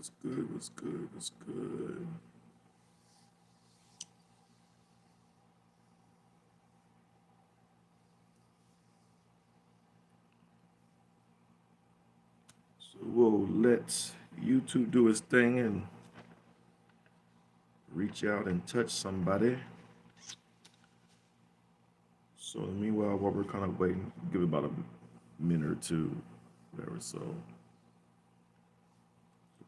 What's good? What's good? What's good? So we'll let YouTube do its thing and reach out and touch somebody. So meanwhile, while we're kind of waiting, give it about a minute or two, whatever. So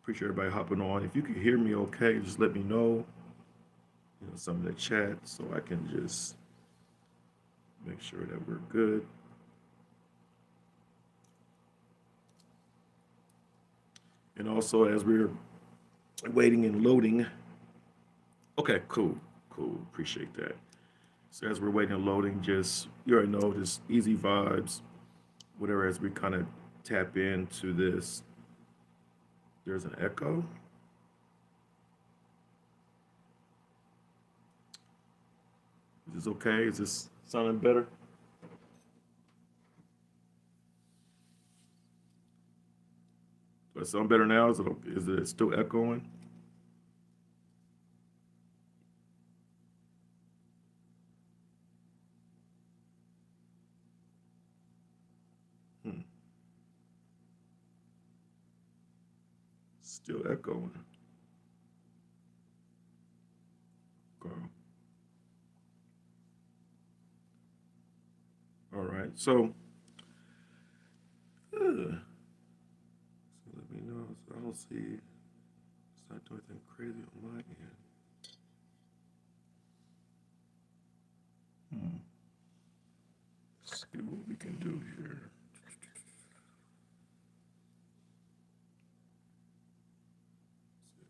appreciate everybody hopping on. If you can hear me okay, just let me know. Some in the chat so I can just make sure that we're good. And also, as we're waiting and loading, okay, cool, cool, appreciate that. So as we're waiting and loading, just you already know, just easy vibes, whatever. As we kind of tap into this, there's an echo. Is this okay? Is this sounding better? Does it sound better now? Is it still echoing? Hmm. Still echoing. Okay. All right. So let me know. So I don't see. It's not doing anything crazy on my end. Hmm. Let's see what we can do here.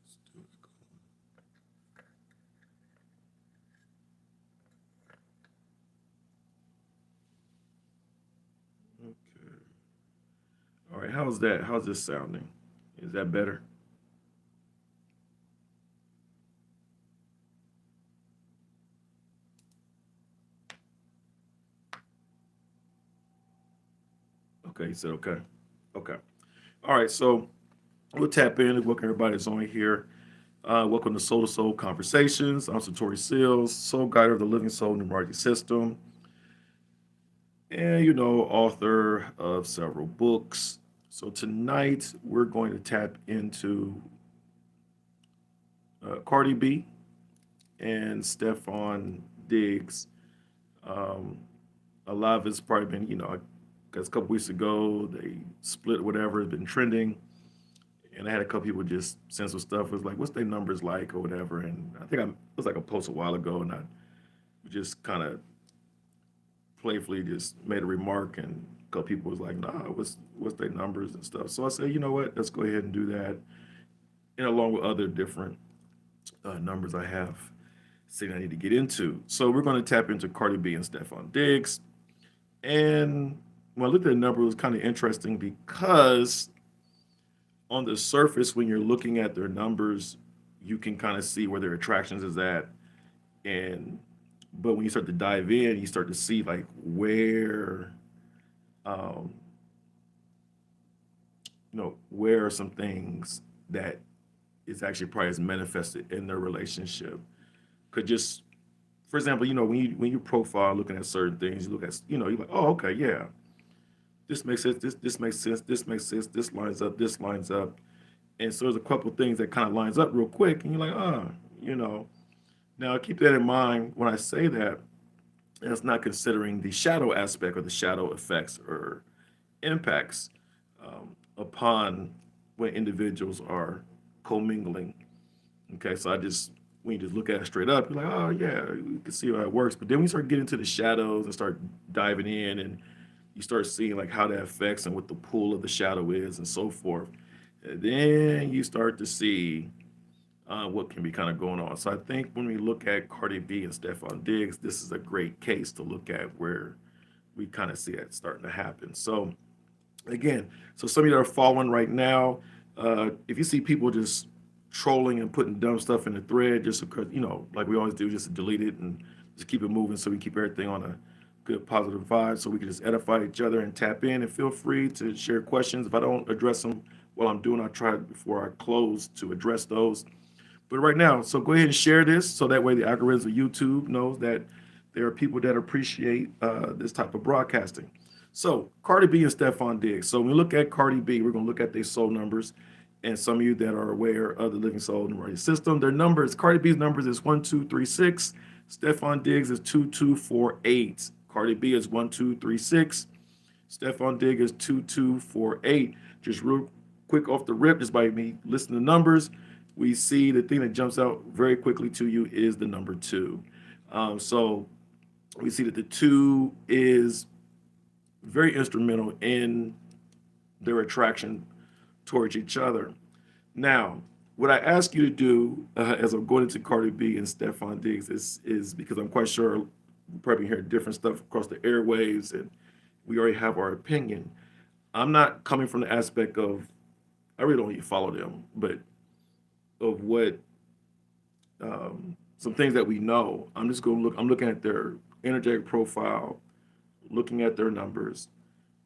Still echoing. Okay. All right. How's that? How's this sounding? Is that better? Okay. You said okay. Okay. All right. So we'll tap in and welcome everybody that's on here. Welcome to Soul to Soul Conversations. I'm Satori Seals, Soul Guide of the Living Soul Numerology System, and author of several books. So tonight we're going to tap into Cardi B and Stefan Diggs. Um, a lot of it's probably been, because a couple weeks ago they split whatever has been trending, and I had a couple people just send some stuff. It was like, what's their numbers like or whatever, and I think it was like a post a while ago, and I just kind of playfully just made a remark, and a couple people was like, nah, what's their numbers and stuff. So I said, you know what, let's go ahead and do that, and along with other different numbers I have seen I need to get into. So we're going to tap into Cardi B and Stefan Diggs. And when I looked at the number, it was kind of interesting because on the surface, when you're looking at their numbers, you can kind of see where their attractions is at. And but when you start to dive in, you start to see like um, where are some things that is actually probably is manifested in their relationship. Could just, for example, when you profile looking at certain things, you look at, you're like, oh, okay, yeah, this makes sense, this makes sense, this makes sense, this lines up. And so there's a couple of things that kind of lines up real quick, and you're like, you know. Now keep that in mind when I say that. It's not considering the shadow aspect or the shadow effects or impacts upon when individuals are commingling. Okay, so when you just look at it straight up, you're like, oh yeah, you can see how it works. But then when you start getting into the shadows and start diving in, and you start seeing like how that affects and what the pull of the shadow is and so forth, and then you start to see what can be kind of going on. So I think when we look at Cardi B and Stefan Diggs, this is a great case to look at where we kind of see that starting to happen. So again, so some of you that are following right now, if you see people just trolling and putting dumb stuff in the thread, just because, like we always do, just to delete it and just keep it moving so we keep everything on a good positive vibe so we can just edify each other and tap in, and feel free to share questions. If I don't address them while I'm doing, I try before I close to address those. But right now, so go ahead and share this so that way the algorithm of YouTube knows that there are people that appreciate this type of broadcasting. So Cardi B and Stephon Diggs. So when we look at Cardi B, we're going to look at their soul numbers. And some of you that are aware of the Living Soul Numerology System, their numbers, Cardi B's numbers is 1236. Stephon Diggs is 2248. Cardi B is 1236. Stephon Diggs is 2248. Just real quick off the rip, just by me listening to numbers, we see the thing that jumps out very quickly to you is the number two. So we see that the two is very instrumental in their attraction towards each other. Now, what I ask you to do as I'm going into Cardi B and Stephon Diggs is because I'm quite sure we're probably hearing different stuff across the airwaves and we already have our opinion. I'm not coming from the aspect of, I really don't even follow them, but of what some things that we know. I'm just going to look, I'm looking at their energetic profile, looking at their numbers,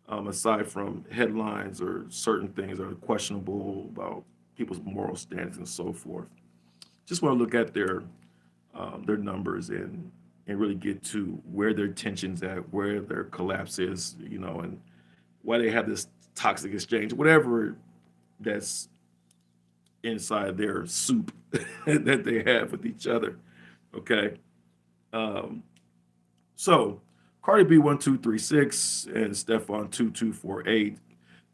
aside from headlines or certain things that are questionable about people's moral standings and so forth. Just want to look at their numbers and really get to where their tensions at, where their collapse is, you know, and why they have this toxic exchange, whatever that's inside their soup that they have with each other. Okay. Um, so Cardi B 1236 and Stephon 2248.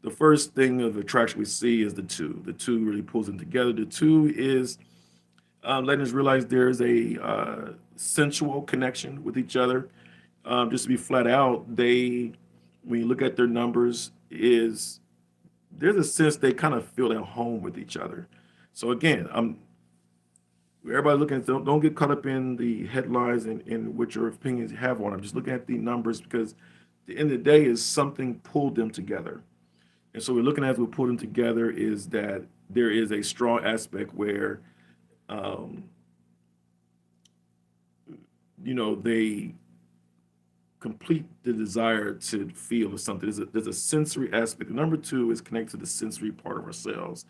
The first thing of attraction we see is the two. The two really pulls them together. The two is letting us realize there's a sensual connection with each other. Just to be flat out, they, when you look at their numbers, is there's a sense they kind of feel at home with each other. So again, everybody looking at, don't get caught up in the headlines and what your opinions you have on them. Just looking at the numbers because at the end of the day is something pulled them together. And so we're looking at what pulled them together is that there is a strong aspect where, um, you know, they complete the desire to feel something. There's a sensory aspect. Number two is connected to the sensory part of ourselves.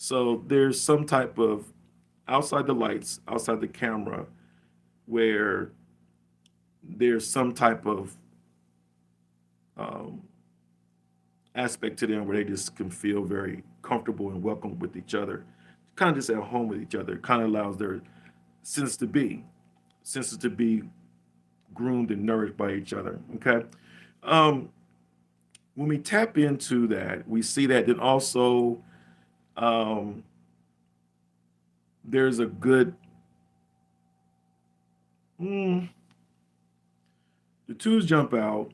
So there's some type of outside the lights, outside the camera, where there's some type of um, aspect to them where they just can feel very comfortable and welcome with each other, kind of just at home with each other. Kind of allows their senses to be senses to be groomed and nourished by each other. Okay. Um, when we tap into that, we see that then also um, there's a good, mm, the twos jump out,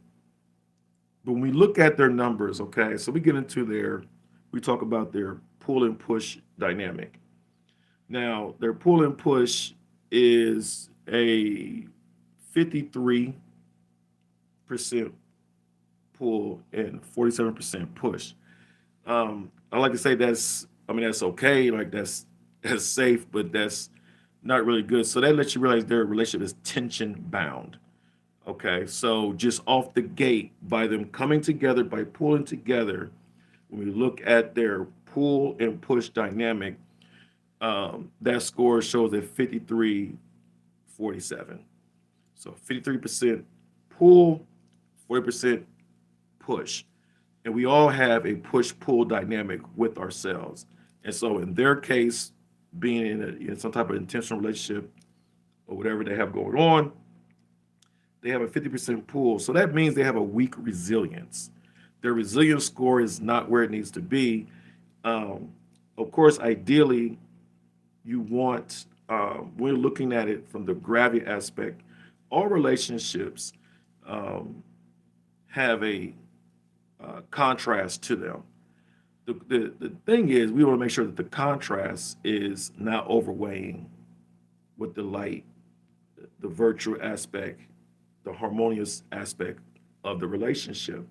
but when we look at their numbers, okay, so we get into we talk about their pull and push dynamic. Now, their pull and push is a 53% pull and 47% push. I like to say I mean, that's okay, like that's safe, but that's not really good. So that lets you realize their relationship is tension bound. Okay, so just off the gate, by them coming together, by pulling together, when we look at their pull and push dynamic, that score shows a 53-47. So 53% pull, 40% push. And we all have a push pull dynamic with ourselves. And so in their case, being in some type of intentional relationship or whatever they have going on, they have a 50% pull. So that means they have a weak resilience. Their resilience score is not where it needs to be. Um, of course, ideally, you want, we're looking at it from the gravity aspect. All relationships have a contrast to them. The thing is, we want to make sure that the contrast is not overweighing with the light, the virtual aspect, the harmonious aspect of the relationship.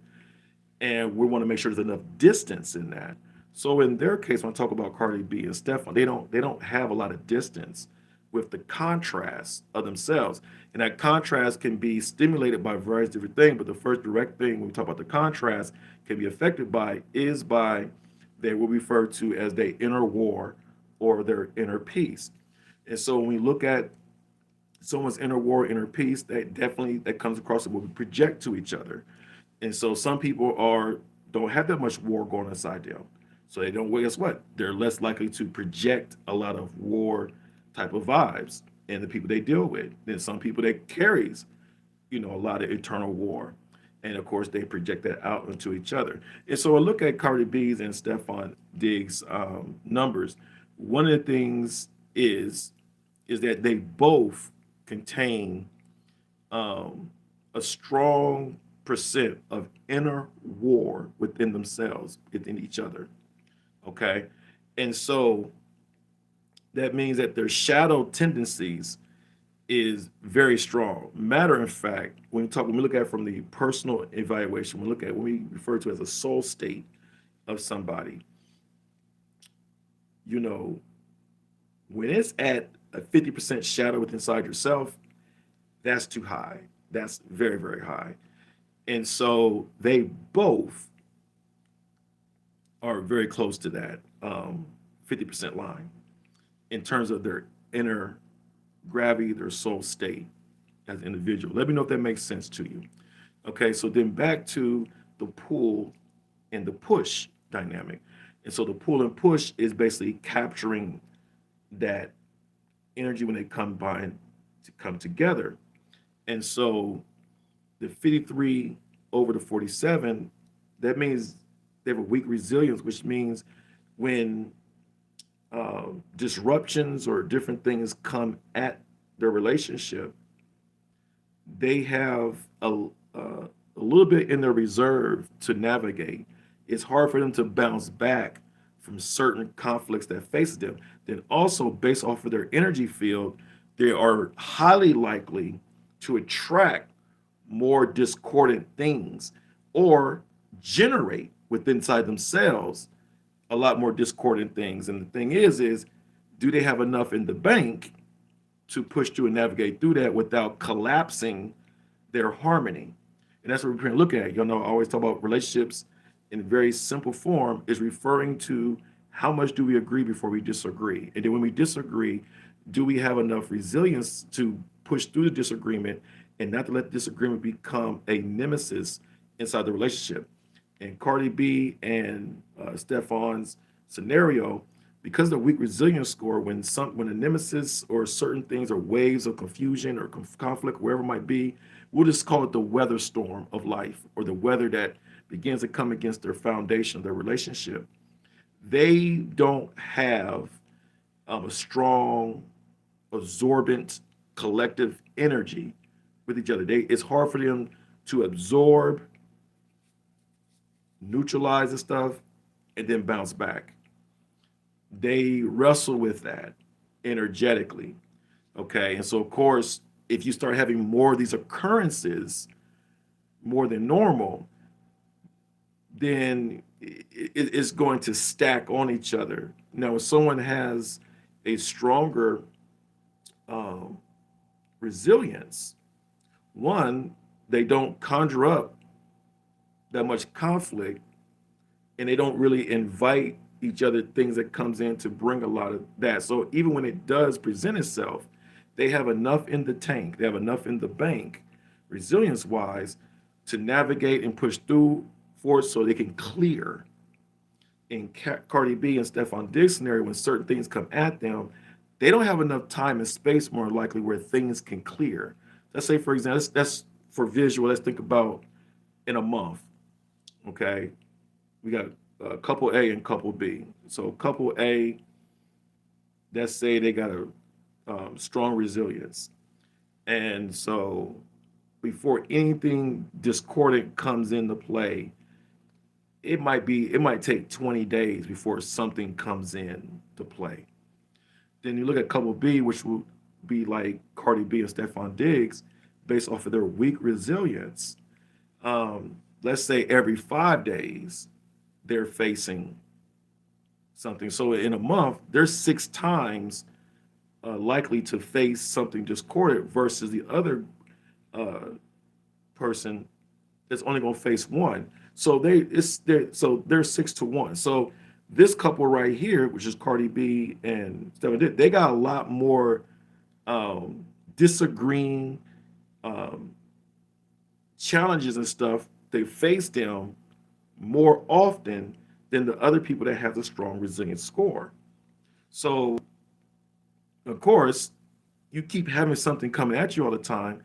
And we want to make sure there's enough distance in that. So in their case, when I talk about Cardi B and Stephon, they don't have a lot of distance with the contrast of themselves. And that contrast can be stimulated by various different things. But the first direct thing when we talk about the contrast can be affected by is by they will refer to as their inner war or their inner peace. And so when we look at someone's inner war, inner peace, that definitely that comes across and will project to each other. And so some people don't have that much war going inside them. So they don't, well, guess what? They're less likely to project a lot of war type of vibes in the people they deal with than some people that carries, a lot of internal war. And of course, they project that out into each other. And so I look at Cardi B's and Stefan Diggs' numbers. One of the things is that they both contain a strong percent of inner war within themselves, within each other. Okay. And so that means that their shadow tendencies is very strong. Matter of fact, when we look at it from the personal evaluation, when we refer to it as a soul state of somebody, you know, when it's at a 50% shadow within inside yourself, that's too high. That's very, very high. And so they both are very close to that 50% line in terms of their inner gravity, their soul state as an individual. Let me know if that makes sense to you. Okay, so then back to the pull and the push dynamic. And so the pull and push is basically capturing that energy when they combine to come together. And so the 53 over the 47, that means they have a weak resilience, which means when disruptions or different things come at their relationship, they have a little bit in their reserve to navigate. It's hard for them to bounce back from certain conflicts that faces them. Then also based off of their energy field, they are highly likely to attract more discordant things or generate within inside themselves a lot more discordant things. And the thing is do they have enough in the bank to push through and navigate through that without collapsing their harmony? And that's what we're looking at. I always talk about relationships in very simple form is referring to how much do we agree before we disagree? And then when we disagree, do we have enough resilience to push through the disagreement and not to let the disagreement become a nemesis inside the relationship? And Cardi B and Stefan's scenario, because of the weak resilience score, when a nemesis or certain things or waves of confusion or conflict, wherever it might be, we'll just call it the weather storm of life or the weather that begins to come against their foundation, their relationship. They don't have a strong, absorbent, collective energy with each other. It's hard for them to absorb, neutralize the stuff, and then bounce back. They wrestle with that energetically. Okay. And so, of course, if you start having more of these occurrences, more than normal, then it's going to stack on each other. Now, if someone has a stronger resilience, one, they don't conjure up that much conflict, and they don't really invite each other things that comes in to bring a lot of that. So even when it does present itself, they have enough in the tank, they have enough in the bank, resilience wise, to navigate and push through for it so they can clear. In Cardi B and Stefan Diggs scenario, when certain things come at them, they don't have enough time and space more likely where things can clear. Let's say, for example, that's for visual. Let's think about in a month. Okay, we got couple A and couple B. So couple A, let's say they got a strong resilience, and so before anything discordant comes into play, it might take 20 days before something comes in to play. Then you look at couple B, which will be like Cardi B and Stefan Diggs, based off of their weak resilience. Let's say every 5 days they're facing something. So in a month, they're 6 times likely to face something discordant versus the other person that's only going to face one. So they're 6 to 1. So This couple right here, which is Cardi B and Stephen, they got a lot more um, disagreeing um, challenges and stuff. They face them more often than the other people that have a strong resilient score. So, of course, you keep having something coming at you all the time,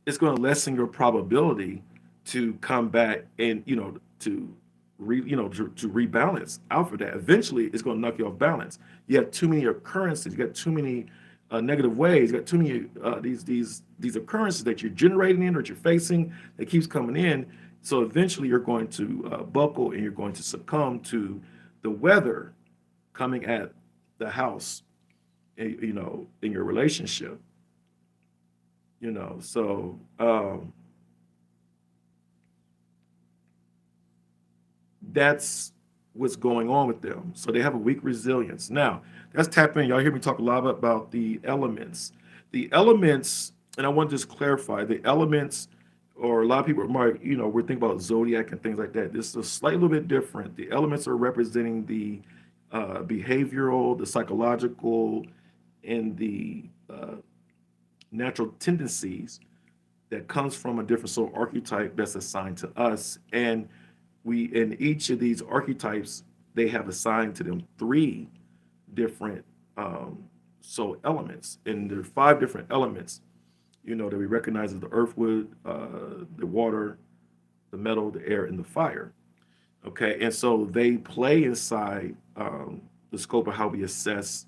it's going to lessen your probability to come back and to rebalance out for that. Eventually, it's going to knock you off balance. You have too many occurrences. You got too many negative ways. You got too many these occurrences that you're generating in or that you're facing that keeps coming in. So eventually, you're going to buckle and you're going to succumb to the weather coming at the house, in your relationship. So that's what's going on with them. So they have a weak resilience. Now, that's tapping. Y'all hear me talk a lot about the elements. The elements, and I want to just clarify the elements, or a lot of people might, we're thinking about zodiac and things like that. This is a slightly little bit different. The elements are representing the behavioral, the psychological, and the natural tendencies that comes from a different soul archetype that's assigned to us. And we, in each of these archetypes, they have assigned to them three different soul elements. And there are five different elements, that we recognize as the earth, wood, the water, the metal, the air, and the fire. Okay. And so they play inside the scope of how we assess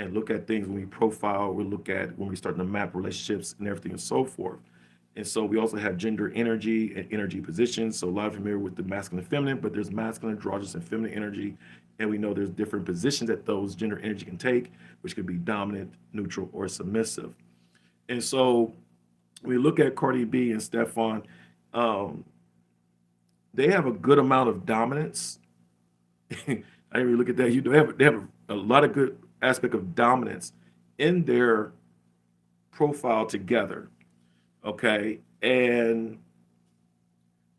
and look at things when we profile, we look at when we start to map relationships and everything and so forth. And so we also have gender energy and energy positions. So a lot of familiar with the masculine and feminine, but there's masculine, androgynous, and feminine energy. And we know there's different positions that those gender energy can take, which could be dominant, neutral, or submissive. And so we look at Cardi B and Stefan, um, they have a good amount of dominance. I didn't really look at that. They have a lot of good aspect of dominance in their profile together. Okay. And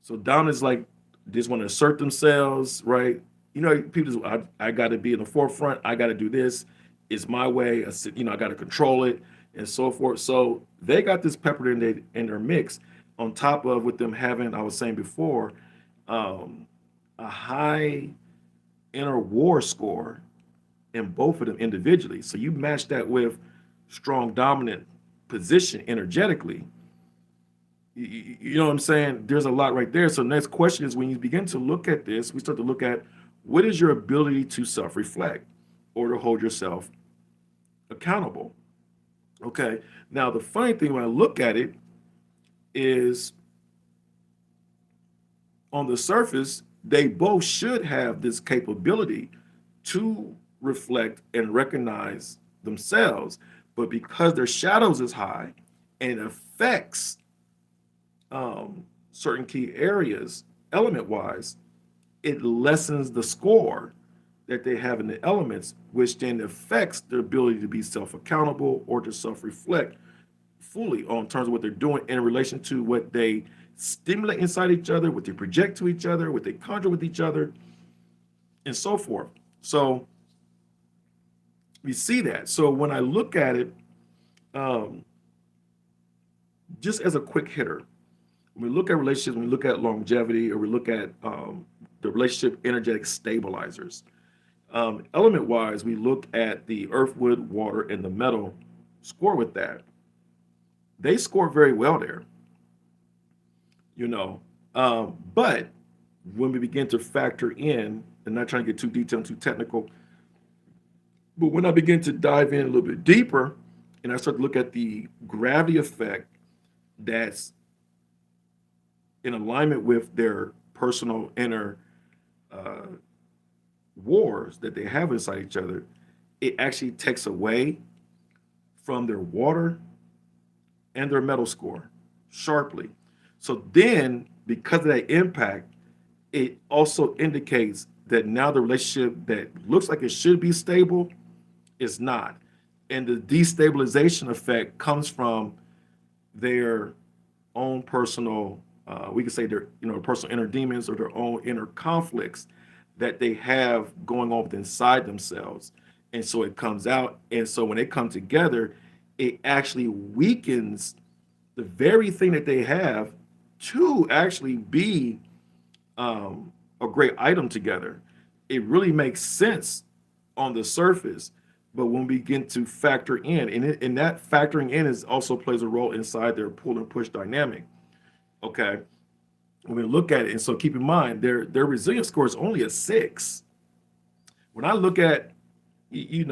so dominance is like just want to assert themselves, right? People just, I got to be in the forefront. I got to do this. It's my way. I got to control it and so forth. So they got this peppered in their mix on top of with them having, I was saying before, um, a high inner war score in both of them individually. So you match that with strong dominant position energetically. You know what I'm saying? There's a lot right there. So next question is when you begin to look at this, we start to look at what is your ability to self-reflect or to hold yourself accountable. Okay. Now the funny thing when I look at it is on the surface, they both should have this capability to reflect and recognize themselves. But because their shadows is high and it affects certain key areas, element wise, it lessens the score that they have in the elements, which then affects their ability to be self accountable or to self reflect fully on terms of what they're doing in relation to what they stimulate inside each other, what they project to each other, what they conjure with each other, and so forth. So we see that. So when I look at it, um, just as a quick hitter, when we look at relationships, when we look at longevity, or we look at the relationship energetic stabilizers, element wise, we look at the earth, wood, water, and the metal score with that. They score very well there, you know. But when we begin to factor in, and not trying to get too detailed and too technical, but when I begin to dive in a little bit deeper and I start to look at the gravity effect that's in alignment with their personal inner uh, wars that they have inside each other, it actually takes away from their water and their metal score sharply. So then, because of that impact, it also indicates that now the relationship that looks like it should be stable is not. And the destabilization effect comes from their own personal, we could say their, personal inner demons or their own inner conflicts that they have going on inside themselves. And so it comes out. And so when they come together, it actually weakens the very thing that they have to actually be a great item together. It really makes sense on the surface, but when we begin to factor in, and that factoring in is also plays a role inside their pull and push dynamic. Okay, when we look at it, and so keep in mind their resilience score is only a 6. When I look at, you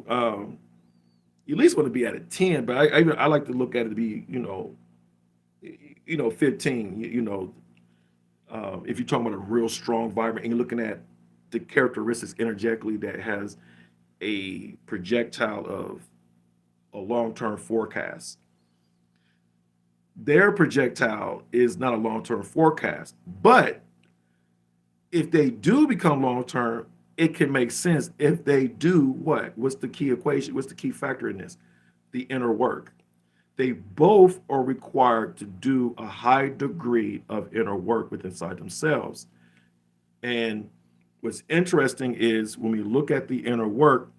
at least want to be at a 10, but I like to look at it to be 15. If you're talking about a real strong vibrant, and you're looking at the characteristics energetically that has a projectile of a long-term forecast. Their projectile is not a long-term forecast, but if they do become long-term, it can make sense if they do what? What's the key equation? What's the key factor in this? The inner work. They both are required to do a high degree of inner work within inside themselves. And what's interesting is when we look at the inner work,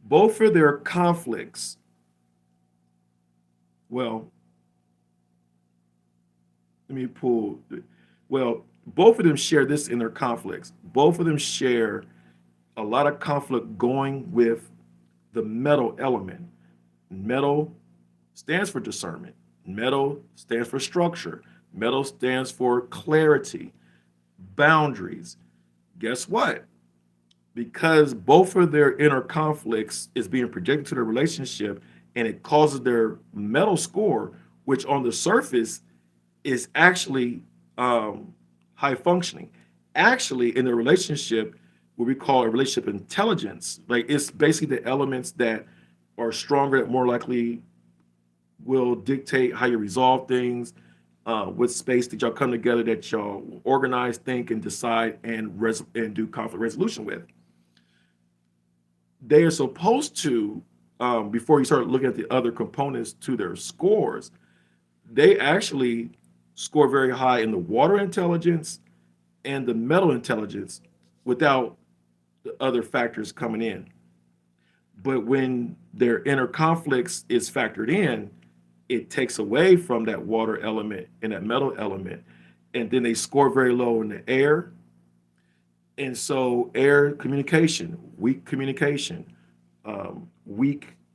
both of their conflicts, well, let me pull, well, both of them share this in their conflicts. Both of them share a lot of conflict going with the metal element. Metal stands for discernment. Metal stands for structure. Metal stands for clarity, boundaries. Guess what? Because both of their inner conflicts is being projected to their relationship, and it causes their metal score, which on the surface is actually high functioning. Actually, in the relationship, what we call a relationship intelligence, like it's basically the elements that are stronger, that more likely will dictate how you resolve things, what space that y'all come together, that y'all organize, think, and decide, and do conflict resolution with. They are supposed to, before you start looking at the other components to their scores, they actually score very high in the water intelligence and the metal intelligence without the other factors coming in. But when their inner conflicts is factored in, it takes away from that water element and that metal element. And then they score very low in the air. And so air communication, weak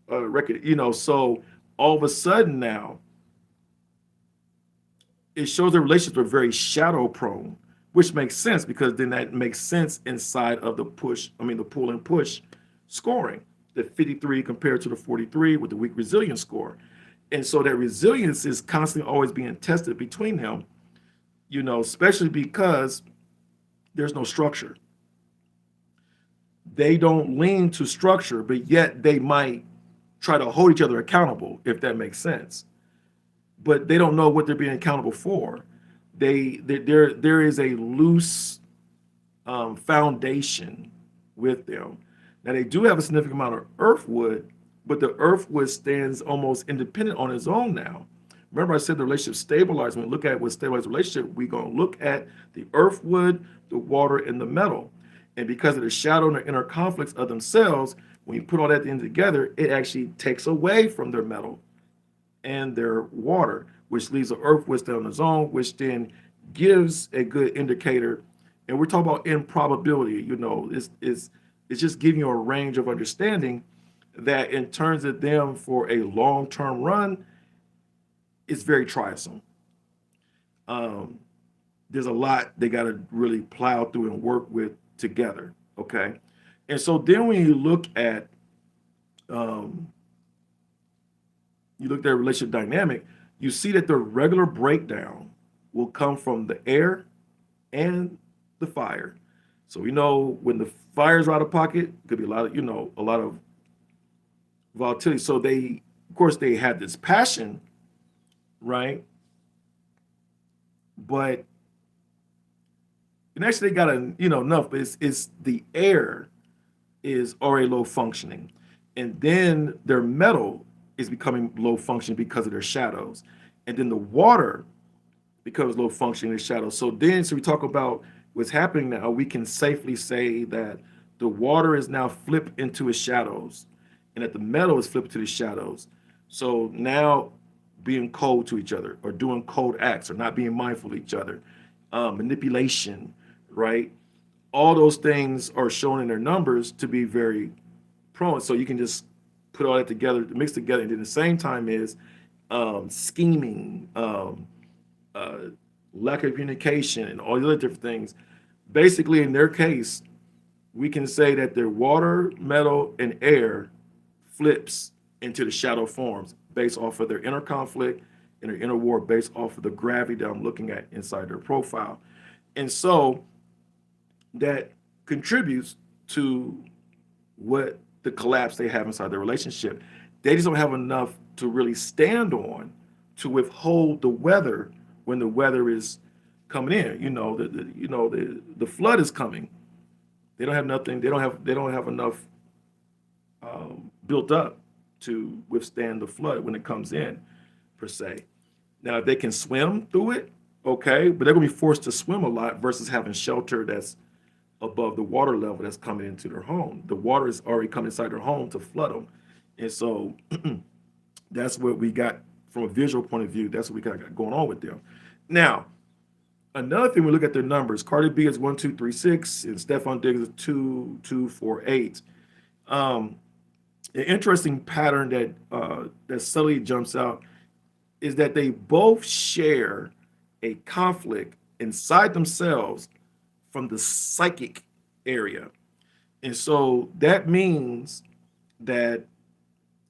record, so all of a sudden now it shows the relationships are very shadow prone, which makes sense because then that makes sense inside of the pull and push scoring, the 53 compared to the 43 with the weak resilience score. And so that resilience is constantly always being tested between them, especially because there's no structure. They don't lean to structure, but yet they might try to hold each other accountable, if that makes sense. But they don't know what they're being accountable for. There is a loose foundation with them. Now they do have a significant amount of earthwood, but the earthwood stands almost independent on its own now. Remember I said the relationship stabilized. When we look at what stabilized relationship, we're going to look at the earthwood, the water, and the metal. And because of the shadow and the inner conflicts of themselves, when you put all that in together, it actually takes away from their metal and their water, which leaves the earthwood still on its own, which then gives a good indicator. And we're talking about improbability, it's just giving you a range of understanding that in terms of them for a long-term run, it's very tiresome. There's a lot they got to really plow through and work with together, okay? And so then when you look at their relationship dynamic, you see that the regular breakdown will come from the air and the fire. So we know when the fires are out of pocket, it could be a lot of volatility. So they, of course, they have this passion, right? But and actually they got enough, but it's the air is already low functioning. And then their metal is becoming low functioning because of their shadows. And then the water becomes low functioning in shadows. So we talk about what's happening now, we can safely say that the water is now flipped into its shadows, and that the metal is flipped to the shadows. So now being cold to each other, or doing cold acts, or not being mindful of each other, manipulation, right? All those things are shown in their numbers to be very prone. So you can just put all that together, mix together, and then at the same time is scheming, uh, lack of communication, and all the other different things. Basically, in their case, we can say that their water, metal, and air flips into the shadow forms based off of their inner conflict and their inner war, based off of the gravity that I'm looking at inside their profile. And so that contributes to what the collapse they have inside their relationship. They just don't have enough to really stand on to withhold the weather when the weather is coming in. The flood is coming. They don't have nothing. They don't have enough built up to withstand the flood when it comes in, per se. Now, if they can swim through it, okay, but they're gonna be forced to swim a lot versus having shelter that's above the water level that's coming into their home. The water is already coming inside their home to flood them, and so that's what we got from a visual point of view. That's what we got going on with them. Now, another thing, we look at their numbers. Cardi B is 1, 2, 3, 6, and Stephon Diggs is 2, 2, 4, 8. Um, an interesting pattern that subtly jumps out is that they both share a conflict inside themselves from the psychic area. And so that means that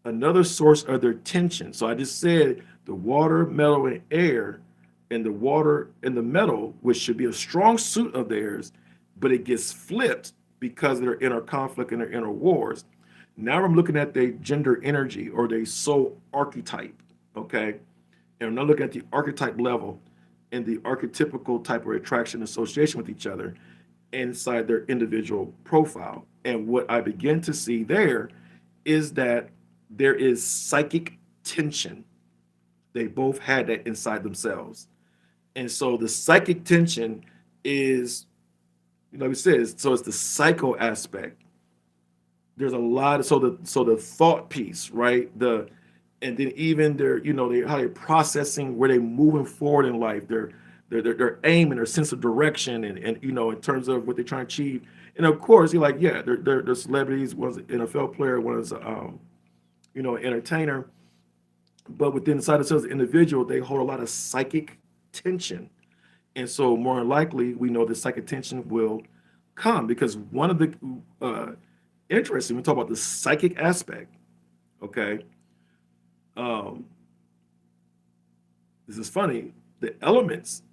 another source of their tension. So I just said the water, metal, and air, and the water and the metal, which should be a strong suit of theirs, but it gets flipped because of their inner conflict and their inner wars. Now I'm looking at their gender energy or their soul archetype, okay? And when I look at the archetype level and the archetypical type of attraction association with each other inside their individual profile. And what I begin to see there is that there is psychic tension. They both had that inside themselves. And so the psychic tension is, like we said, so it's the psycho aspect. There's a lot of, so the thought piece, right? And then even their, how they're processing, where they're moving forward in life, their aim and their sense of direction, and in terms of what they're trying to achieve. And of course, you're like, yeah, they're celebrities. One's an NFL player, one is an entertainer. But within inside themselves, the individual, they hold a lot of psychic tension. And so more than likely, we know the psychic tension will come because one of the interesting, we talk about the psychic aspect, okay? Um, this is funny. The elements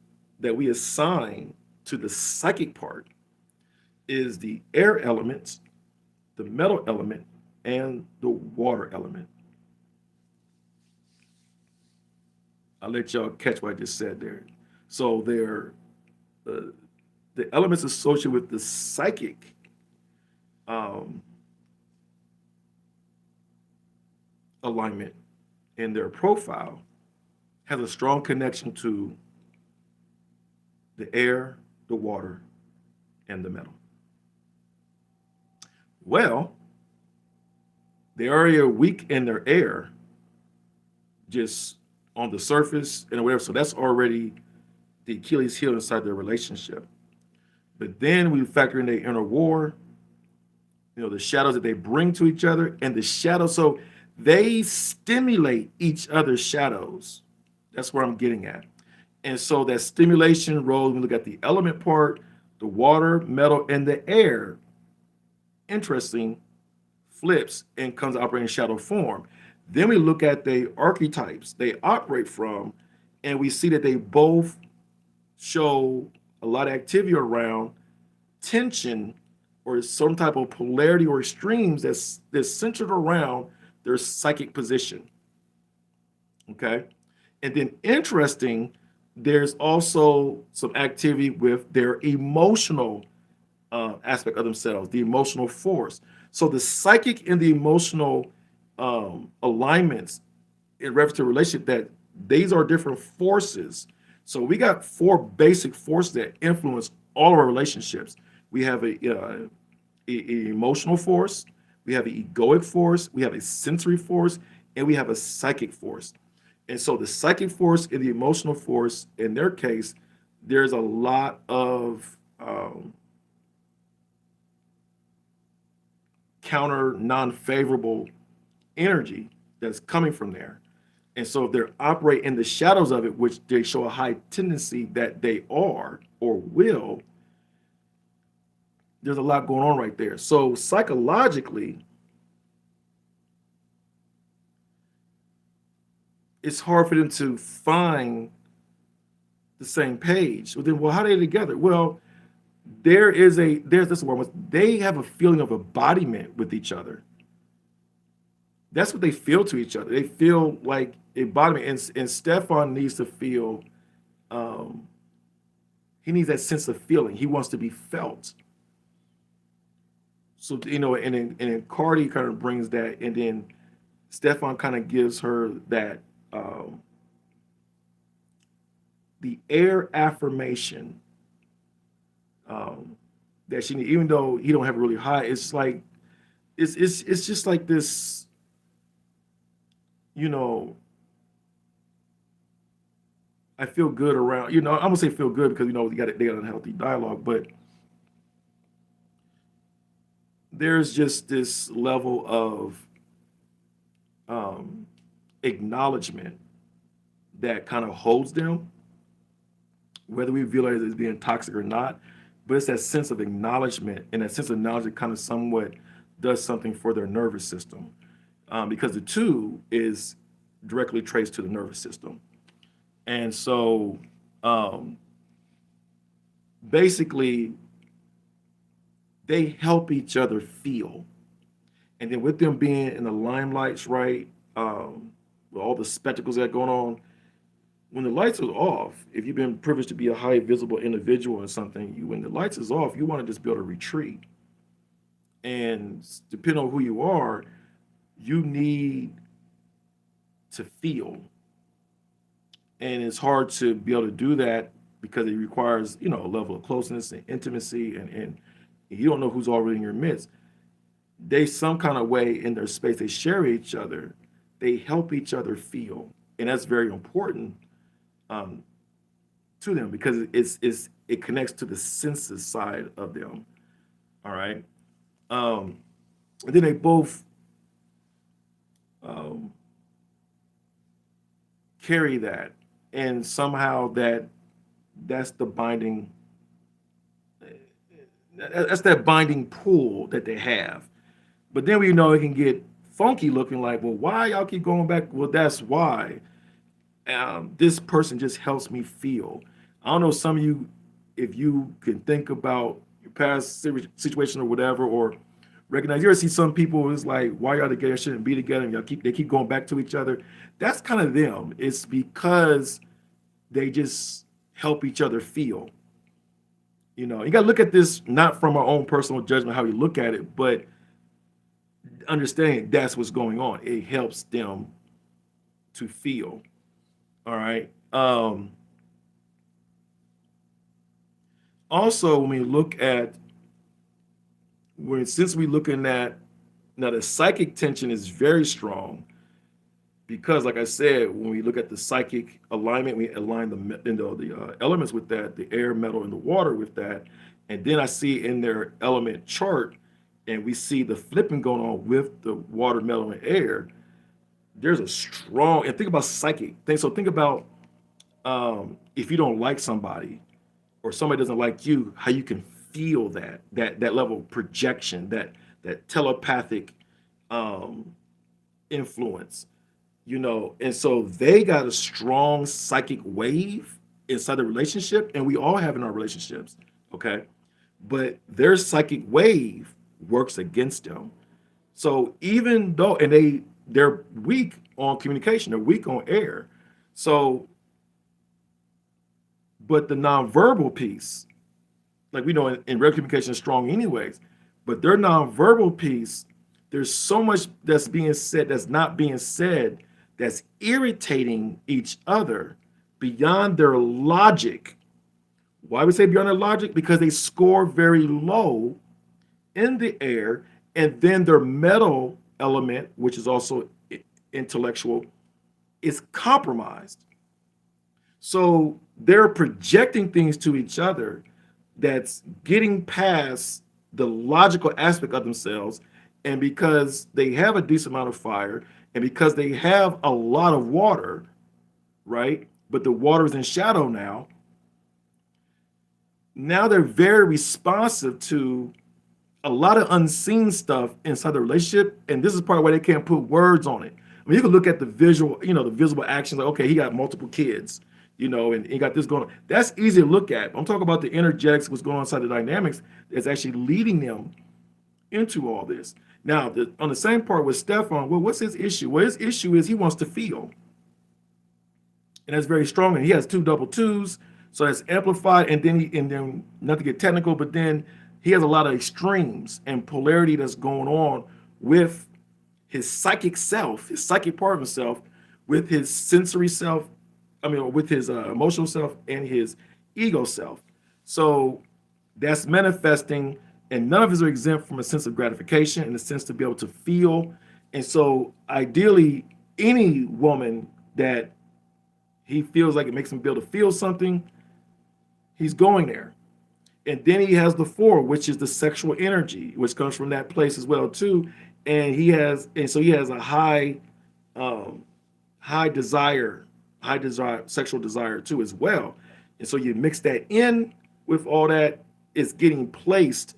that we assign to the psychic part is the air element, the metal element, and the water element. I'll let y'all catch what I just said there. So the elements associated with the psychic um, alignment in their profile has a strong connection to the air, the water, and the metal. Well, they already are weak in their air, just on the surface and whatever. So that's already the Achilles heel inside their relationship. But then we factor in their inner war, the shadows that they bring to each other, and the shadows. So they stimulate each other's shadows. That's where I'm getting at. And so that stimulation role, we look at the element part, the water, metal, and the air. Interesting, flips and comes operating in shadow form. Then we look at the archetypes they operate from, and we see that they both show a lot of activity around tension or some type of polarity or extremes that's centered around their psychic position. Okay. And then interesting, there's also some activity with their emotional aspect of themselves, the emotional force. So the psychic and the emotional alignments in reference to relationship, that these are different forces. So we got four basic forces that influence all of our relationships. We have a emotional force, we have an egoic force, we have a sensory force, and we have a psychic force. And so the psychic force and the emotional force, in their case, there's a lot of counter non-favorable energy that's coming from there. And so if they're operate in the shadows of it, which they show a high tendency that they are or will, there's a lot going on right there. So psychologically, it's hard for them to find the same page. Well, then, well, how are they together? Well, there's this word. They have a feeling of embodiment with each other. That's what they feel to each other. They feel like embodiment, and Stefan needs to feel. Um, he needs that sense of feeling. He wants to be felt. So and then Cardi kind of brings that, and then Stefan kind of gives her that the air affirmation that she need, even though he don't have it really high. It's like it's just like this, you know. I feel good around. I'm gonna say feel good because they got unhealthy dialogue, but there's just this level of acknowledgement that kind of holds them, whether we realize it's being toxic or not. But it's that sense of acknowledgement, and that sense of knowledge that kind of somewhat does something for their nervous system, because the two is directly traced to the nervous system. And so basically, they help each other feel. And then with them being in the limelights, right, with all the spectacles that are going on, when the lights are off, if you've been privileged to be a high visible individual or something, when the lights is off, you want to just be able to retreat. And depending on who you are, you need to feel. And it's hard to be able to do that because it requires, a level of closeness and intimacy, and you don't know who's already in your midst. They some kind of way in their space, they share each other, they help each other feel. And that's very important to them because it connects to the senses side of them. All right. And then they both um, carry that, and somehow that's the binding, that's that binding pull that they have. But then we know it can get funky looking like, well, why y'all keep going back? Well, that's why. This person just helps me feel. I don't know, some of you, if you can think about your past situation or whatever, or recognize, you ever see some people, it's like, why y'all together, shouldn't be together, and they keep going back to each other. That's kind of them. It's because they just help each other feel. You got to look at this not from our own personal judgment, how you look at it, but understanding that's what's going on. It helps them to feel. All right. Also, when we look at since we're looking at now, the psychic tension is very strong because, like I said, when we look at the psychic alignment, we align the elements with that, the air, metal, and the water with that, and then I see in their element chart, and we see the flipping going on with the water, metal, and air. There's a strong, and think about psychic thing. So think about if you don't like somebody or somebody doesn't like you, how you can feel that level of projection, that telepathic influence, and so they got a strong psychic wave inside the relationship, and we all have in our relationships, okay? But their psychic wave works against them. So even though, and they're weak on communication, they're weak on air. So, but the nonverbal piece, like we know in regular communication is strong anyways, but their nonverbal piece, there's so much that's being said that's not being said, that's irritating each other beyond their logic, Why we say beyond their logic? Because they score very low in the air, and then their metal element, which is also intellectual, is compromised. So they're projecting things to each other that's getting past the logical aspect of themselves. And because they have a decent amount of fire, and because they have a lot of water, right? But the water is in shadow now. Now they're very responsive to a lot of unseen stuff inside the relationship, and this is part of why they can't put words on it. I mean, you can look at the visual, the visible actions, like, okay, he got multiple kids, and he got this going on. That's easy to look at. I'm talking about the energetics, what's going on inside the dynamics that's actually leading them into all this. Now, on the same part with Stefan, well, what's his issue? Well, his issue is he wants to feel, and that's very strong. And he has two double twos, so that's amplified. And then not to get technical, but then he has a lot of extremes and polarity that's going on with his psychic self, his psychic part of himself, with his sensory self. I mean, with his emotional self and his ego self. So that's manifesting, and none of us are exempt from a sense of gratification and a sense to be able to feel. And so, ideally, any woman that he feels like it makes him be able to feel something, he's going there. And then he has the four, which is the sexual energy, which comes from that place as well too. And he has a um, high desire, sexual desire too as well. And so you mix that in with all that, it's getting placed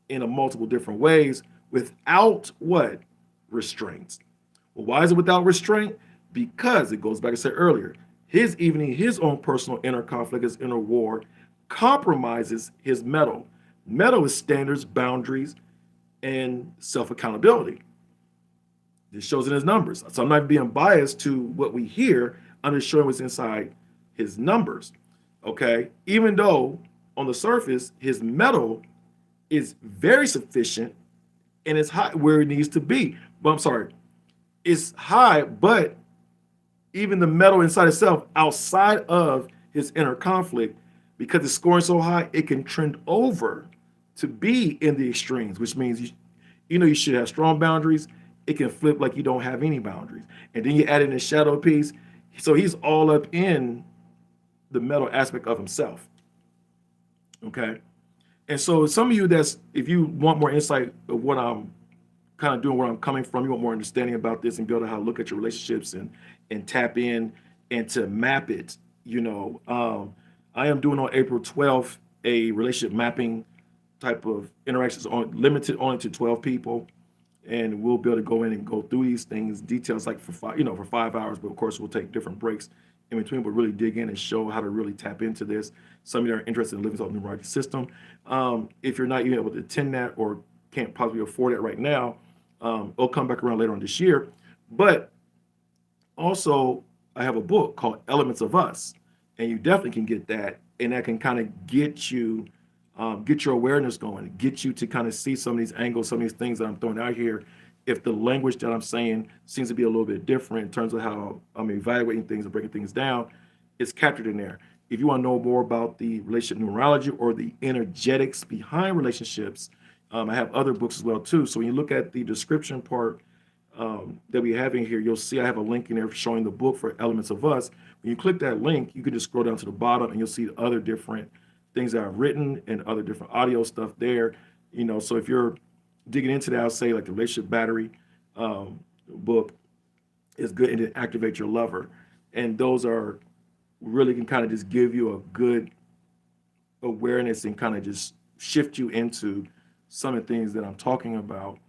in a multiple different ways without what? Restraints. Well, why is it without restraint? Because it goes back, I said earlier, his own personal inner conflict, his inner war, compromises his metal. Metal is standards, boundaries, and self accountability. This shows in his numbers. So I'm not being biased to what we hear. I'm just showing what's inside his numbers. Okay. Even though on the surface, his metal is very sufficient and it's high where it needs to be. But I'm sorry, it's high, but even the metal inside itself, outside of his inner conflict, because it's scoring so high, it can trend over to be in the extremes, which means you should have strong boundaries. It can flip like you don't have any boundaries. And then you add in the shadow piece. So he's all up in the metal aspect of himself. Okay. And so some of you if you want more insight of what I'm kind of doing, where I'm coming from, you want more understanding about this and be able to how to look at your relationships and tap in and to map it, I am doing on April 12th a relationship mapping type of interactions limited only to 12 people. And we'll be able to go in and go through these things, details like for 5 hours, but of course we'll take different breaks in between, but really dig in and show how to really tap into this. Some of you are interested in Living Soul Numerology System. If you're not even able to attend that or can't possibly afford it right now, it'll come back around later on this year. But also, I have a book called Elements of Us, and you definitely can get that, and that can kind of get your awareness going, get you to kind of see some of these angles, some of these things that I'm throwing out here. If the language that I'm saying seems to be a little bit different in terms of how I'm evaluating things and breaking things down, it's captured in there. If you want to know more about the relationship numerology or the energetics behind relationships, I have other books as well too. So when you look at the description part that we have in here, you'll see I have a link in there showing the book for Elements of Us. When you click that link, you can just scroll down to the bottom and you'll see the other different things that I've written and other different audio stuff there. So if you're digging into that, I'll say like the relationship battery book is good, and then activate your lover. And those are really can kind of just give you a good awareness and kind of just shift you into some of the things that I'm talking about,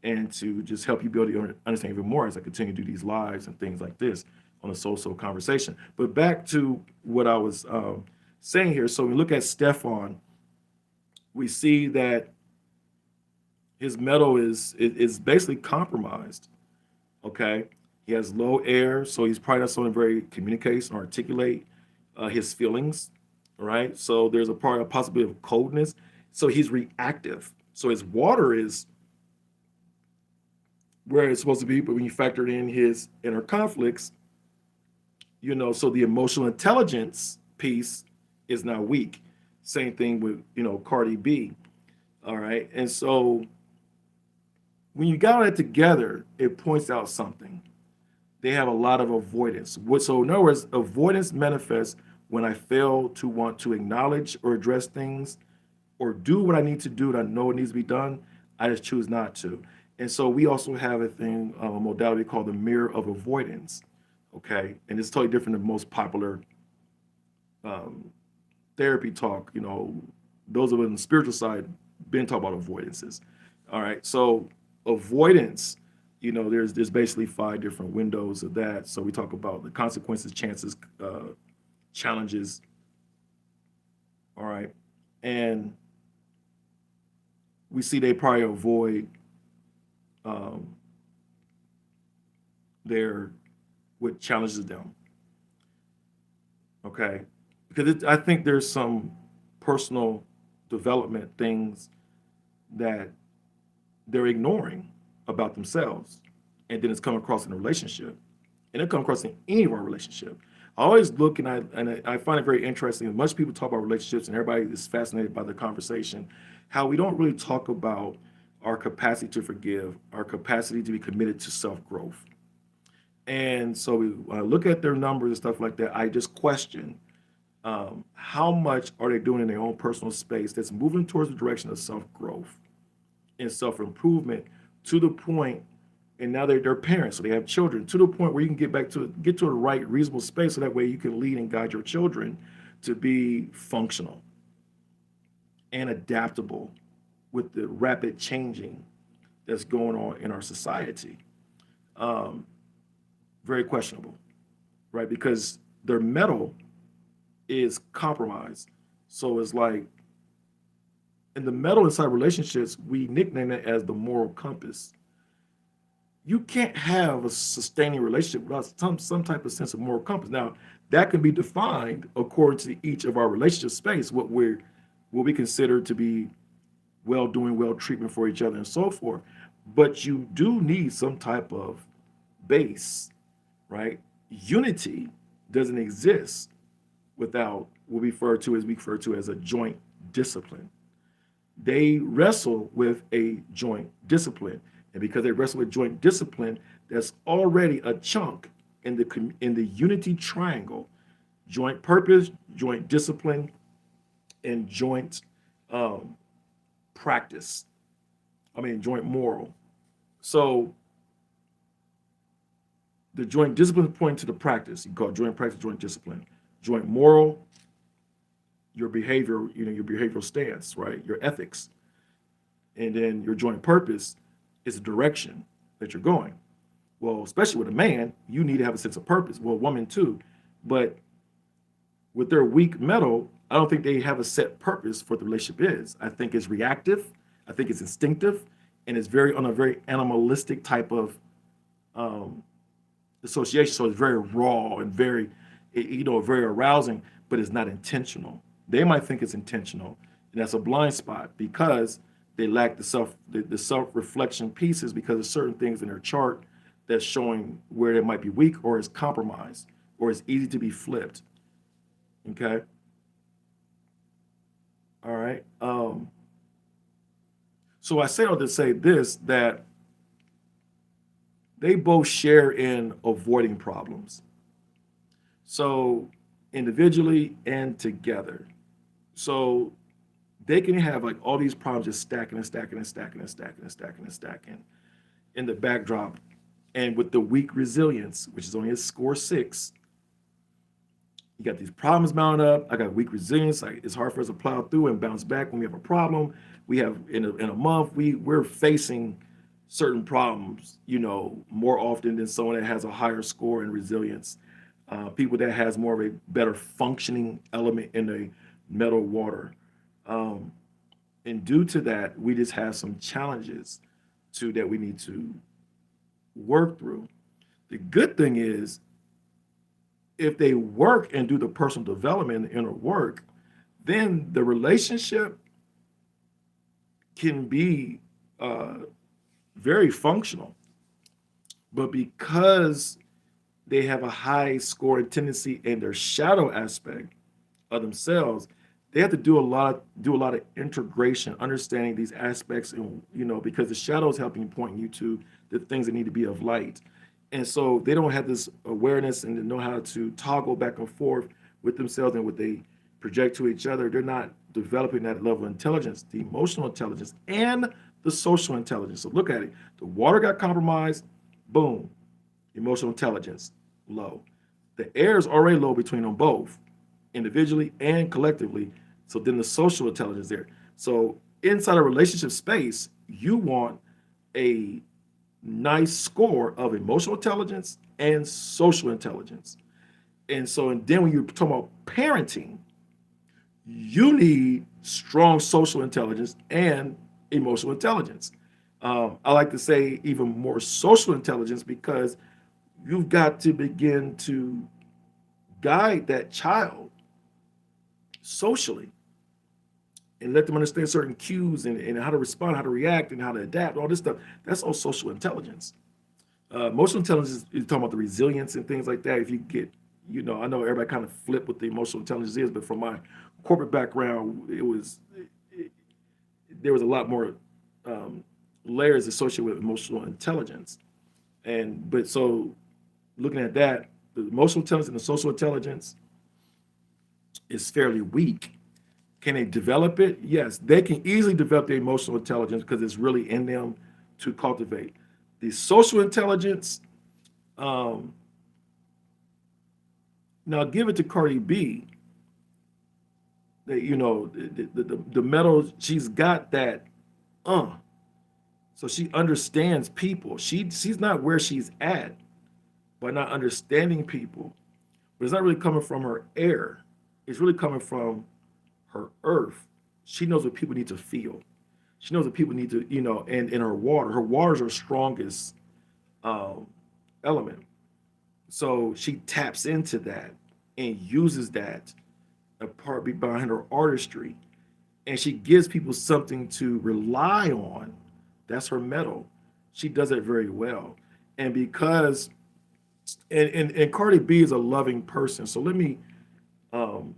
and to just help you be able to understand even more as I continue to do these lives and things like this on a soul conversation. But back to what I was saying here. So when we look at Stefan, we see that his metal is basically compromised. Okay, he has low air, so he's probably not someone very communicates and articulate his feelings. Right, so there's a possibility of coldness. So he's reactive. So his water is where it's supposed to be, but when you factor in his inner conflicts, so the emotional intelligence piece is now weak. Same thing with, Cardi B. All right. And so when you got it together, it points out something. They have a lot of avoidance. So in other words, avoidance manifests when I fail to want to acknowledge or address things or do what I need to do that I know it needs to be done. I just choose not to. And so we also have a thing, a modality called the mirror of avoidance. Okay. And it's totally different than most popular um, therapy talk. Those of us on the spiritual side been talking about avoidances. All right. So avoidance, there's basically 5 different windows of that. So we talk about the consequences, chances, challenges. All right. And we see they probably avoid um, their what challenges them. Okay. Because I think there's some personal development things that they're ignoring about themselves. And then it's come across in a relationship. And it come across in any of our relationship. I always look and I find it very interesting. As much people talk about relationships and everybody is fascinated by the conversation, how we don't really talk about our capacity to forgive, our capacity to be committed to self-growth. And so when I look at their numbers and stuff like that, I just question how much are they doing in their own personal space that's moving towards the direction of self-growth and self-improvement to the point, and now they're parents, so they have children, to the point where you can get to a right, reasonable space, so that way you can lead and guide your children to be functional and adaptable with the rapid changing that's going on in our society. Um, Very questionable, right? Because their metal is compromised. So it's like, in the metal inside relationships, we nickname it as the moral compass. You can't have a sustaining relationship without some type of sense of moral compass. Now, that can be defined according to each of our relationship space, what we consider to be well doing, well treatment for each other, and so forth. But you do need some type of base, right? Unity doesn't exist without what we refer to as a joint discipline. They wrestle with a joint discipline, and because they wrestle with joint discipline, there's already a chunk in the unity triangle: joint purpose, joint discipline, and joint um, practice. I mean, joint moral. So the joint discipline is pointing to the practice. You call it joint practice, joint discipline. Joint moral, your behavior, your behavioral stance, right? Your ethics. And then your joint purpose is the direction that you're going. Well, especially with a man, you need to have a sense of purpose. Well, a woman too. But with their weak metal, I don't think they have a set purpose for what the relationship is. I think it's reactive. I think it's instinctive, and it's very on a very animalistic type of um, association. So it's very raw and very arousing, but it's not intentional. They might think it's intentional, and that's a blind spot because they lack the self reflection pieces, because of certain things in their chart that's showing where they might be weak or is compromised or is easy to be flipped. Okay. All right. So I say all to say this, that they both share in avoiding problems. So individually and together. So they can have like all these problems just stacking and stacking and stacking and stacking and stacking and stacking in the backdrop. And with the weak resilience, which is only a score 6, you got these problems mounted up. I got weak resilience. Like, it's hard for us to plow through and bounce back when we have a problem. We have in a month, we're facing certain problems, more often than someone that has a higher score in resilience. People that has more of a better functioning element in the metal water. Um, and due to that, we just have some challenges that we need to work through. The good thing is, if they work and do the personal development and the inner work, then the relationship can be uh, very functional. But because they have a high score and tendency in their shadow aspect of themselves, they have to do a lot of integration, understanding these aspects, and because the shadow is helping point you to the things that need to be of light. And so they don't have this awareness and know how to toggle back and forth with themselves and what they project to each other. They're not developing that level of intelligence, the emotional intelligence and the social intelligence. So look at it. The water got compromised, boom, emotional intelligence low. The air is already low between them both, individually and collectively. So then the social intelligence there. So inside a relationship space, you want a nice score of emotional intelligence and social intelligence. And then when you're talking about parenting, you need strong social intelligence and emotional intelligence. I like to say even more social intelligence, because you've got to begin to guide that child socially and let them understand certain cues and how to respond, how to react, and how to adapt, all this stuff. That's all social intelligence. Emotional intelligence is talking about the resilience and things like that. If you get, I know everybody kind of flip what the emotional intelligence is, but from my corporate background, there was a lot more layers associated with emotional intelligence. But so looking at that, the emotional intelligence and the social intelligence is fairly weak. Can they develop it? Yes, they can easily develop the emotional intelligence because it's really in them to cultivate. The social intelligence, um, now give it to Cardi B. The metal, she's got that, uh, so she understands people. She's not where she's at by not understanding people, but it's not really coming from her air. It's really coming from her earth. She knows what people need to feel. She knows what people need to, and in her water. Her water is her strongest um, element. So she taps into that and uses that apart behind her artistry. And she gives people something to rely on. That's her metal. She does it very well. And because, and Cardi B is a loving person. So let me um,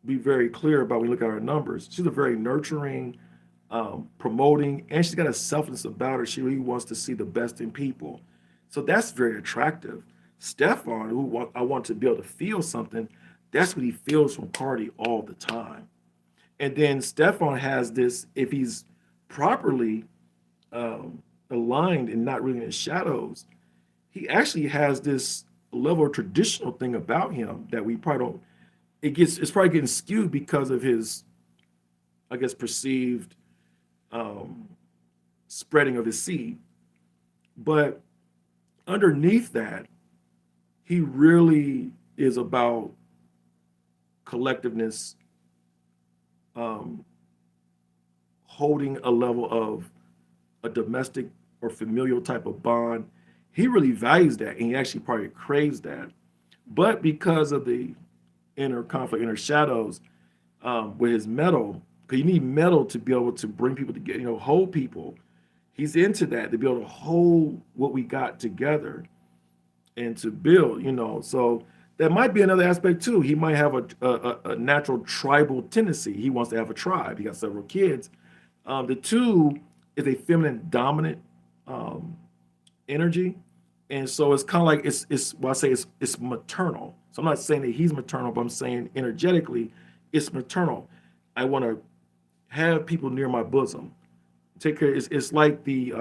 be very clear about when we look at her numbers. She's a very nurturing, promoting, and she's got a selflessness about her. She really wants to see the best in people. So that's very attractive. Stefan, I want to be able to feel something, that's what he feels from Cardi all the time. And then Stefan has this, if he's properly aligned and not really in the shadows, he actually has this level of traditional thing about him that we probably don't. It's probably getting skewed because of his, I guess, perceived um, spreading of his seed. But underneath that, he really is about collectiveness, um, holding a level of a domestic or familial type of bond. He really values that, and he actually probably craves that. But because of the inner conflict, inner shadows, with his metal, because you need metal to be able to bring people together, hold people. He's into that, to be able to hold what we got together and to build. So that might be another aspect too. He might have a natural tribal tendency. He wants to have a tribe. He got several kids. The two is a feminine dominant um, energy, and so it's kind of like it's well, I say it's maternal. So I'm not saying that he's maternal, but I'm saying energetically it's maternal. I want to have people near my bosom. Take care. It's like the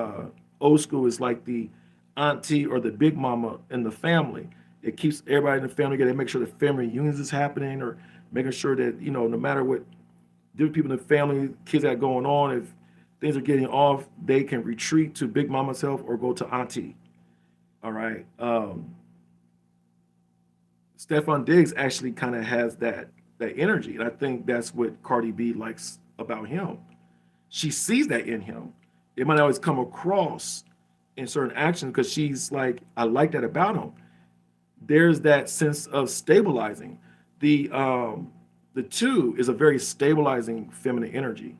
old school. It's like the auntie or the big mama in the family. It keeps everybody in the family together. They make sure the family reunions is happening, or making sure that no matter what different people in the family, kids got going on, if things are getting off, they can retreat to big mama's house or go to auntie. All right. Stefan Diggs actually kind of has that energy, and I think that's what Cardi B likes about him. She sees that in him. It might not always come across in certain actions because she's like, I like that about him. There's that sense of stabilizing. The two is a very stabilizing feminine energy.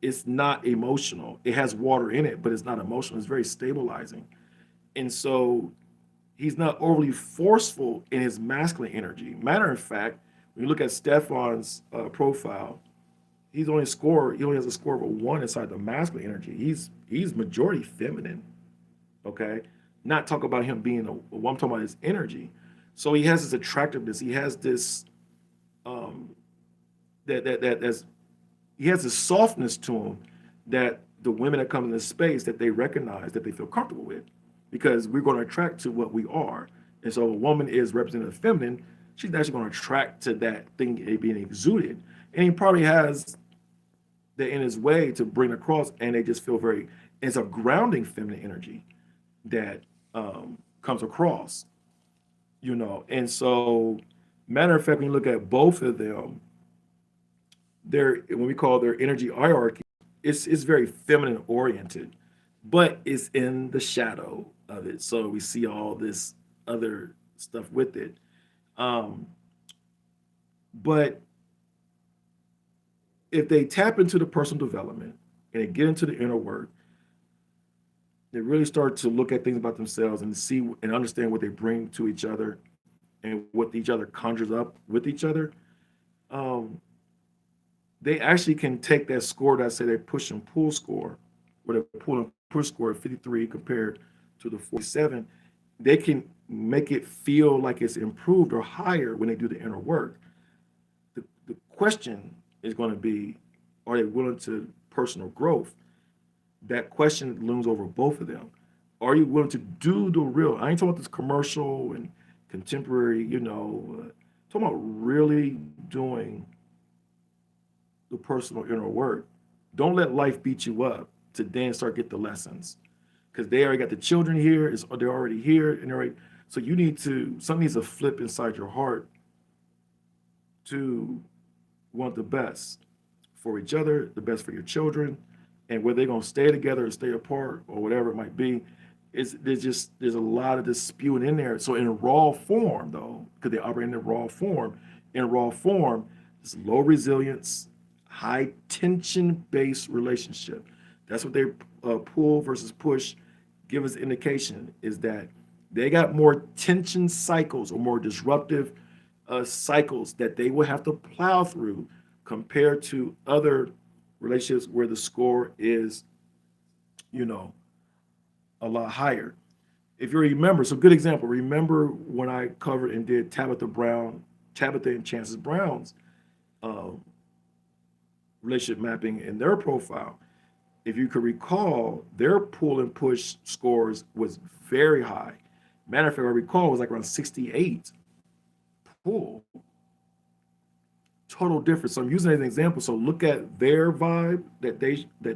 It's not emotional. It has water in it, but it's not emotional. It's very stabilizing. And so he's not overly forceful in his masculine energy. Matter of fact, When you look at Stefan's profile, he only has a score of a 1 inside the masculine energy. He's majority feminine. Okay, not talk about him being a. I'm talking about his energy. So he has this attractiveness. He has this um, that's he has this softness to him that the women that come in this space that they recognize that they feel comfortable with, because we're going to attract to what we are. And so a woman is represented feminine. She's actually going to attract to that thing being exuded, and he probably has that in his way to bring across, and they just feel very. It's a grounding feminine energy that comes across, And so, matter of fact, when you look at both of them, their when we call their energy hierarchy, it's very feminine oriented, but it's in the shadow of it. So we see all this other stuff with it. Um, but if they tap into the personal development and they get into the inner work, they really start to look at things about themselves and see and understand what they bring to each other and what each other conjures up with each other. Um, they actually can take that score that I say they push and pull score, where the pull and push score of 53 compared to the 47, they can make it feel like it's improved or higher when they do the inner work. The question is going to be, are they willing to personal growth? That question looms over both of them. Are you willing to do the real? I ain't talking about this commercial and contemporary, talking about really doing the personal inner work. Don't let life beat you up to then start get the lessons, because they already got the children here. They're already here, and they're already, so you need to something needs to flip inside your heart to want the best for each other, the best for your children, and whether they're gonna stay together or stay apart or whatever it might be. There's a lot of this spewing in there. So in raw form though, because they operate in raw form, it's low resilience, high tension based relationship. That's what they pull versus push give us indication is that they got more tension cycles or more disruptive cycles that they will have to plow through compared to other relationships where the score is, you know, a lot higher. If you remember, so good example, remember when I covered and did Tabitha and Chances Brown's uh, relationship mapping in their profile. If you could recall, their pull and push scores was very high. Matter of fact, I recall it was like around 68 pull. Total difference. So I'm using it as an example. So look at their vibe that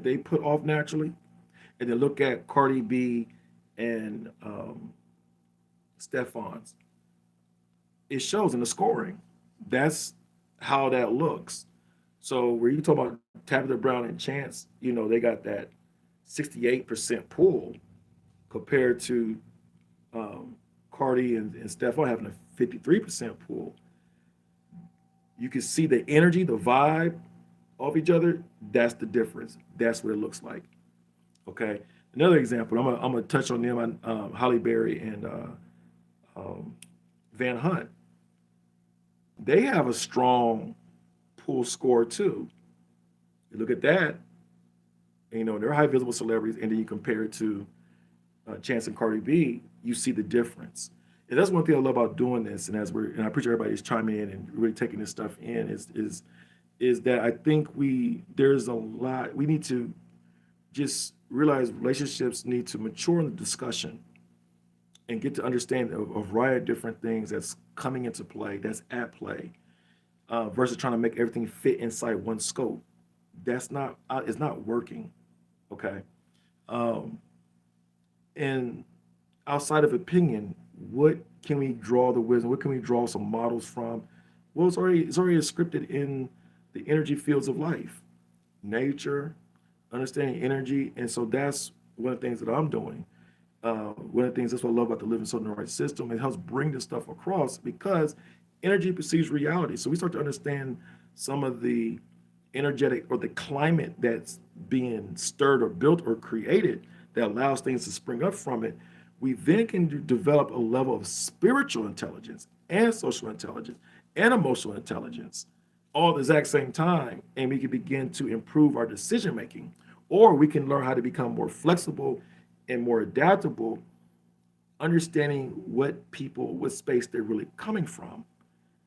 they put off naturally, and then look at Cardi B and Stefan's. It shows in the scoring. That's how that looks. So where you talk about Tabitha Brown and Chance, they got that 68% pull compared to Cardi and Stefan having a 53% pull. You can see the energy, the vibe of each other. That's the difference. That's what it looks like. Okay. Another example. I'm gonna touch on them. Holly Berry and um, Van Hunt. They have a strong pull score too. You look at that, and, they're high visible celebrities, and then you compare it to Chance and Cardi B, you see the difference. And that's one thing I love about doing this. And I appreciate everybody's chiming in and really taking this stuff in. Is that I think there's a lot we need to just realize relationships need to mature in the discussion and get to understand a variety of different things that's coming into play, that's at play, versus trying to make everything fit inside one scope. That's not it's not working. Okay. Um, and outside of opinion, what can we draw the wisdom? What can we draw some models from? Well, it's already scripted in the energy fields of life, nature, understanding energy, and so that's one of the things that I'm doing. One of the things that's what I love about the Living Soul Numerology System. It helps bring this stuff across because energy perceives reality. So we start to understand some of the energetic or the climate that's being stirred or built or created that allows things to spring up from it. We then can develop a level of spiritual intelligence and social intelligence and emotional intelligence all at the exact same time, and we can begin to improve our decision making, or we can learn how to become more flexible and more adaptable, understanding what space they're really coming from,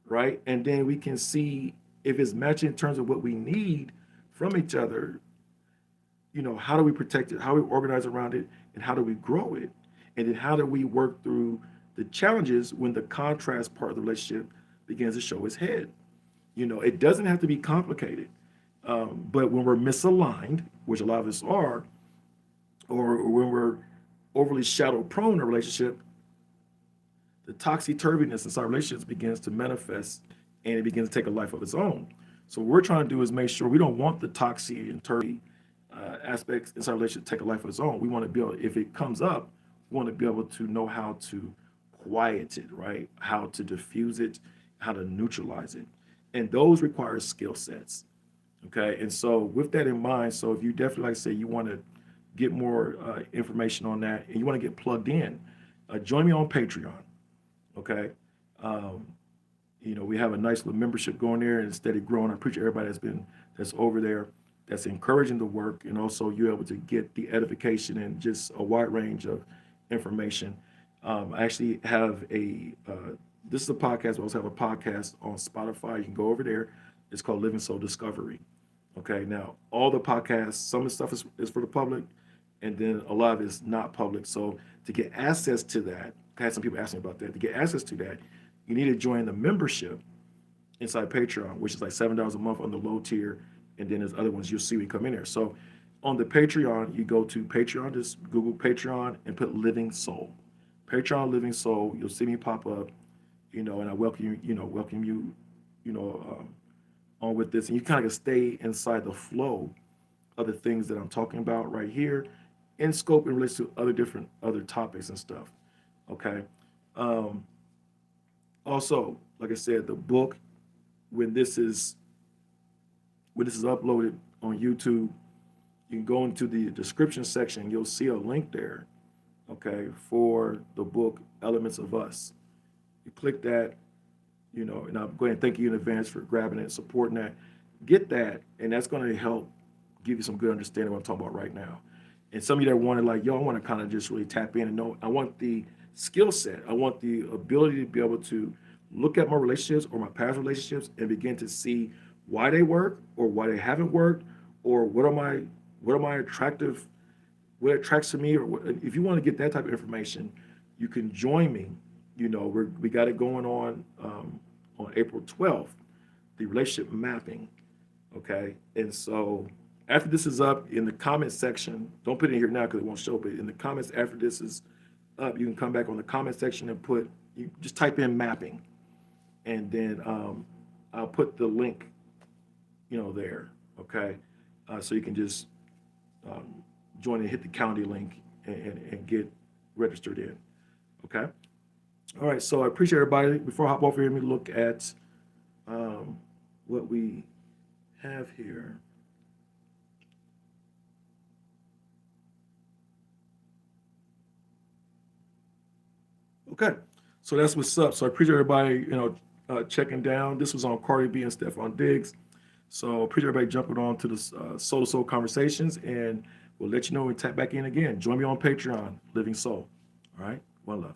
right? And then we can see if it's matching in terms of what we need from each other. How do we protect it? How do we organize around it? And how do we grow it? And then how do we work through the challenges when the contrast part of the relationship begins to show its head? It doesn't have to be complicated. But when we're misaligned, which a lot of us are, or when we're overly shadow prone in a relationship, the toxic turbulence inside relationships begins to manifest, and it begins to take a life of its own. So what we're trying to do is make sure we don't want the toxic and turbulent aspects inside a relationship to take a life of its own. We want to be able, if it comes up, we want to be able to know how to quiet it, right? How to diffuse it, how to neutralize it. And those require skill sets. Okay. And so with that in mind, so if you definitely, like I say, you want to get more information on that and you want to get plugged in, join me on Patreon. Okay. Um, we have a nice little membership going there and steady growing. I appreciate everybody that's over there, that's encouraging the work, and also you're able to get the edification and just a wide range of information. I actually have this is a podcast. I also have a podcast on Spotify. You can go over there. It's called Living Soul Discovery. Okay, now all the podcasts, some of the stuff is for the public, and then a lot of it is not public. So to get access to that, I had some people asking about that. To get access to that, you need to join the membership inside Patreon, which is like $7 a month on the low tier, and then there's other ones you'll see when you come in there. So on the Patreon, you go to Patreon, just Google Patreon and put Living Soul. Patreon Living Soul, you'll see me pop up, and I welcome you, on with this, and you kind of stay inside the flow of the things that I'm talking about right here, in scope and relates to other topics and stuff. Okay. Um, Also, like I said, the book, when this is uploaded on YouTube, you can go into the description section. You'll see a link there, okay, for the book Elements of Us. You click that, and I'll go ahead and thank you in advance for grabbing it, supporting that. Get that, and that's going to help give you some good understanding of what I'm talking about right now. And some of you that wanted, like, I want to kind of just really tap in and know, I want the skill set. I want the ability to be able to look at my relationships or my past relationships and begin to see why they work or why they haven't worked, or what am I attractive, what attracts to me, or if you want to get that type of information, you can join me. We got it going on April 12th, the relationship mapping. Okay. And so after this is up, in the comment section, don't put it in here now because it won't show, but in the comments after this is up, you can come back on the comment section and you just type in mapping. And then I'll put the link, there. Okay. So you can just join and hit the county link and get registered in. Okay. All right. So I appreciate everybody. Before I hop off here, let me look at what we have here. Okay, so that's what's up. So I appreciate everybody, checking down. This was on Cardi B and Stephon Diggs. So appreciate everybody jumping on to the Soul to Soul conversations, and we'll let you know when we tap back in again. Join me on Patreon, Living Soul. All right, one love.